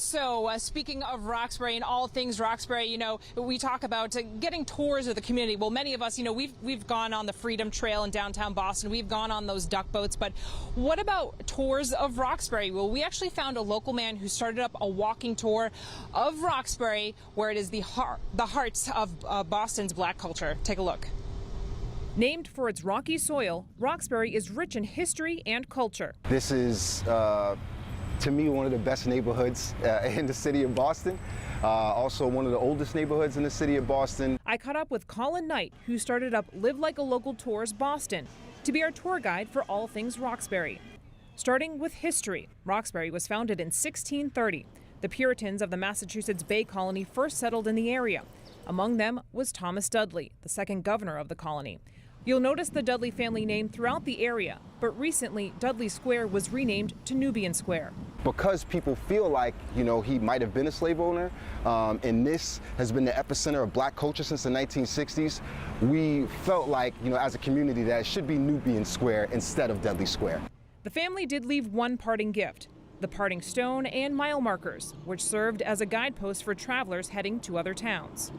So speaking of Roxbury and all things Roxbury, we talk about getting tours of the community. Well, many of us, we've gone on the Freedom Trail in downtown Boston. We've gone on those duck boats. But what about tours of Roxbury? Well, we actually found a local man who started up a walking tour of Roxbury, where it is the heart of Boston's black culture. Take a look. Named for its rocky soil, Roxbury is rich in history and culture. This is to me, one of the best neighborhoods in the city of Boston. Also one of the oldest neighborhoods in the city of Boston. I caught up with Colin Knight, who started up Live Like a Local Tours Boston, to be our tour guide for all things Roxbury. Starting with history, Roxbury was founded in 1630. The Puritans of the Massachusetts Bay Colony first settled in the area. Among them was Thomas Dudley, the second governor of the colony. You'll notice the Dudley family name throughout the area, but recently Dudley Square was renamed to Nubian Square. Because people feel like, he might have been a slave owner, and this has been the epicenter of black culture since the 1960s, we felt like, as a community, that it should be Nubian Square instead of Dudley Square. The family did leave one parting gift, the parting stone and mile markers, which served as a guidepost for travelers heading to other towns.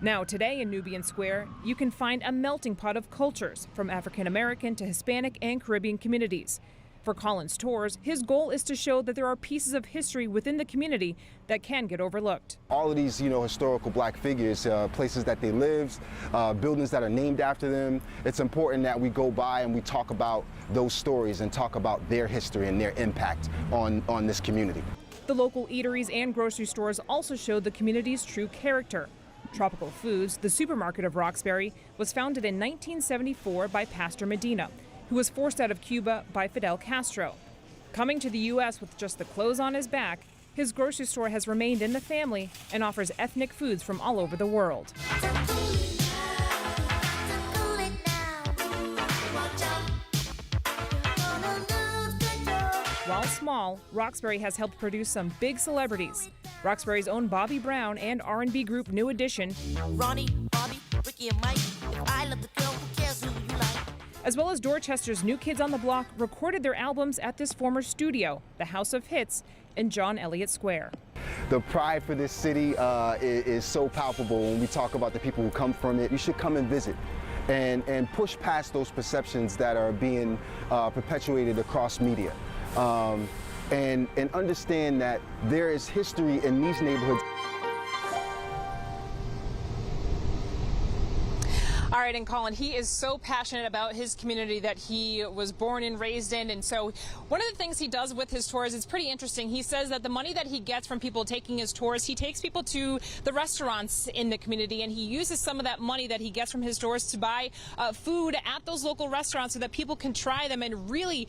Now, today in Nubian Square, you can find a melting pot of cultures, from African American to Hispanic and Caribbean communities. For Colin's tours, his goal is to show that there are pieces of history within the community that can get overlooked. All of these, historical black figures, places that they lived, buildings that are named after them, it's important that we go by and we talk about those stories and talk about their history and their impact on this community. The local eateries and grocery stores also show the community's true character. Tropical Foods, the supermarket of Roxbury, was founded in 1974 by Pastor Medina, who was forced out of Cuba by Fidel Castro. Coming to the U.S. with just the clothes on his back, his grocery store has remained in the family and offers ethnic foods from all over the world. While small, Roxbury has helped produce some big celebrities. Roxbury's own Bobby Brown and R&B group New Edition, Ronnie, Bobby, Ricky and Mike. If I love the girl, who cares who you like? As well as Dorchester's New Kids on the Block, recorded their albums at this former studio, the House of Hits, in John Elliott Square. The pride for this city is so palpable when we talk about the people who come from it. You should come and visit and push past those perceptions that are being perpetuated across media. And understand that there is history in these neighborhoods. All right, and Colin, he is so passionate about his community that he was born and raised in. And so one of the things he does with his tours is pretty interesting. He says that the money that he gets from people taking his tours, he takes people to the restaurants in the community, and he uses some of that money that he gets from his tours to buy food at those local restaurants so that people can try them and really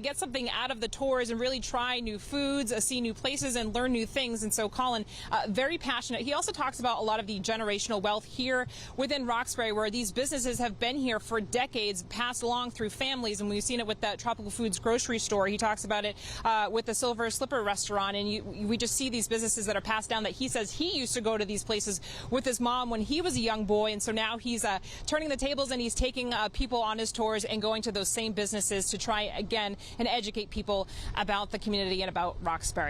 get something out of the tours and really try new foods, see new places, and learn new things. And so Colin, very passionate. He also talks about a lot of the generational wealth here within Roxbury, where these businesses have been here for decades, passed along through families, and we've seen it with that Tropical Foods grocery store. He talks about it with the Silver Slipper restaurant, and we just see these businesses that are passed down that he says he used to go to these places with his mom when he was a young boy, and so now he's turning the tables and he's taking people on his tours and going to those same businesses to try again and educate people about the community and about Roxbury.